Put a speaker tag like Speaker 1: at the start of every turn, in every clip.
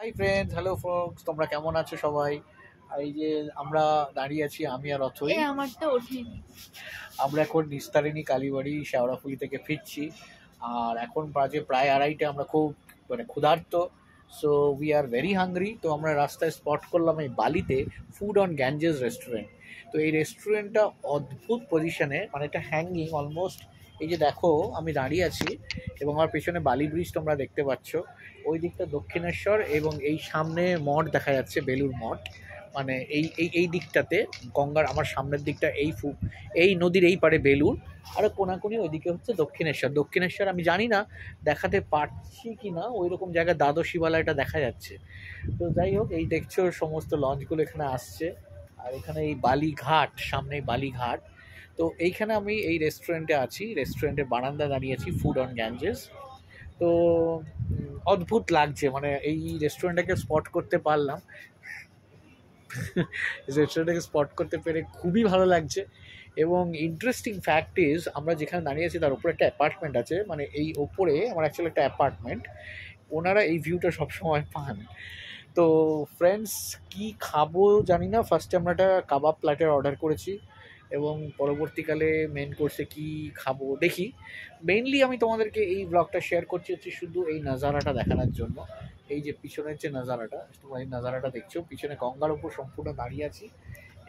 Speaker 1: Hi friends, hello folks, তোমরা কেমন আছো সবাই? আর এই যে আমরা দাঁড়িয়ে আছি, আমি আর অথই।
Speaker 2: আমারটা ওঠেনি।
Speaker 1: আমরা এখন নিস্তারিণী কালীবাড়ি শেওড়াফুলি থেকে ফিরছি। আর এখন বাজে প্রায় 2:30। আমরা খুব ক্ষুধার্ত। So we are very hungry. তো আমরা রাস্তায় স্পট করলাম এই বালিতে ফুড অন গ্যাঞ্জেস রেস্টুরেন্ট। তো এই রেস্টুরেন্টটা অদ্ভুত পজিশনে, মানে এটা হ্যাঙ্গিং অলমোস্ট। এই যে দেখো, আমি দাঁড়িয়ে আছি এবং আমার পেছনে বালি ব্রিজ তোমরা দেখতে পাচ্ছ। ওই দিকটা দক্ষিণেশ্বর এবং এই সামনে মঠ দেখা যাচ্ছে, বেলুর মঠ। মানে এই দিকটাতে গঙ্গার আমার সামনের দিকটা এই নদীর এই পারে বেলুর, আর কোনাকুনি ওইদিকে হচ্ছে দক্ষিণেশ্বর আমি জানি না দেখাতে পারছি কি না, ওই রকম জায়গায় দ্বাদশ শিবালয়টা দেখা যাচ্ছে। তো যাই হোক, এই দেখছো সমস্ত লঞ্চগুলো এখানে আসছে। আর এখানে এই বালিঘাট, সামনে বালিঘাট। তো এইখানে আমি এই রেস্টুরেন্টে আছি, রেস্টুরেন্টের বারান্দা দাঁড়িয়ে আছি, ফুড অন গ্যাঞ্জেস। তো অদ্ভুত লাগছে, মানে এই রেস্টুরেন্টটাকে স্পট করতে পারলাম। রেস্টুরেন্টটাকে স্পট করতে পেরে খুবই ভালো লাগছে। এবং ইন্টারেস্টিং ফ্যাক্ট ইজ, আমরা যেখানে দাঁড়িয়ে আছি তার উপরে একটা অ্যাপার্টমেন্ট আছে, মানে এই ওপরে আমার অ্যাকচুয়ালি একটা অ্যাপার্টমেন্ট। ওনারা এই ভিউটা সবসময় পান। তো ফ্রেন্ডস, কি খাবো জানি না। ফার্স্টে আমরা একটা কাবাব প্ল্যাটার অর্ডার করেছি এবং পরবর্তীকালে মেন কোর্সে কি খাবো দেখি। মেইনলি আমি তোমাদেরকে এই ব্লগটা শেয়ার করছি হচ্ছে শুধু এই নাজারাটা দেখানোর জন্য। এই যে পিছনের যে নাজারাটা, তোমরা এই নাজারাটা দেখছো, পিছনে গঙ্গার উপর সম্পূর্ণ দাঁড়িয়ে আছি।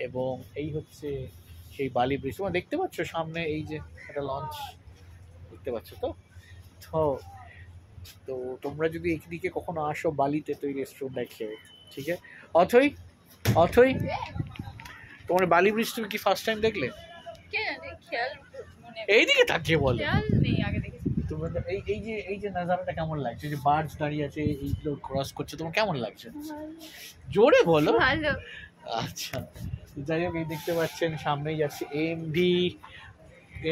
Speaker 1: এবং এই হচ্ছে সেই বালি ব্রিজ, তোমরা দেখতে পাচ্ছ সামনে এই যে একটা লঞ্চ দেখতে পাচ্ছ। তো তো তো তোমরা যদি এইদিকে কখনো আসো বালিতে, তো এই রেস্টুরেন্টটায় খেয়ে, ঠিক আছে? অথই, অথই, তোমার বালি ব্রিজ তুমি কি ফার্স্ট টাইম দেখলে? এইদিকে তাকিয়ে বলো। তোমরা এই যে নাজারাটা কেমন লাগছে? যে বার্ডস দাঁড়িয়ে আছে, এইগুলো ক্রস করছে, তোমার কেমন লাগছে? জোরে বলো।
Speaker 2: ভালো।
Speaker 1: আচ্ছা, যাই হোক, এই দেখতে পাচ্ছেন সামনেই যাচ্ছে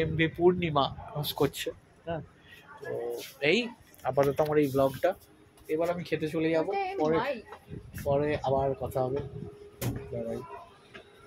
Speaker 1: এমভি পূর্ণিমা ক্রস করছে। হ্যাঁ, তো এই আপাতত আমার এই ব্লগটা। এবার আমি খেতে চলে যাবো, পরে আবার কথা হবে। Bye bye.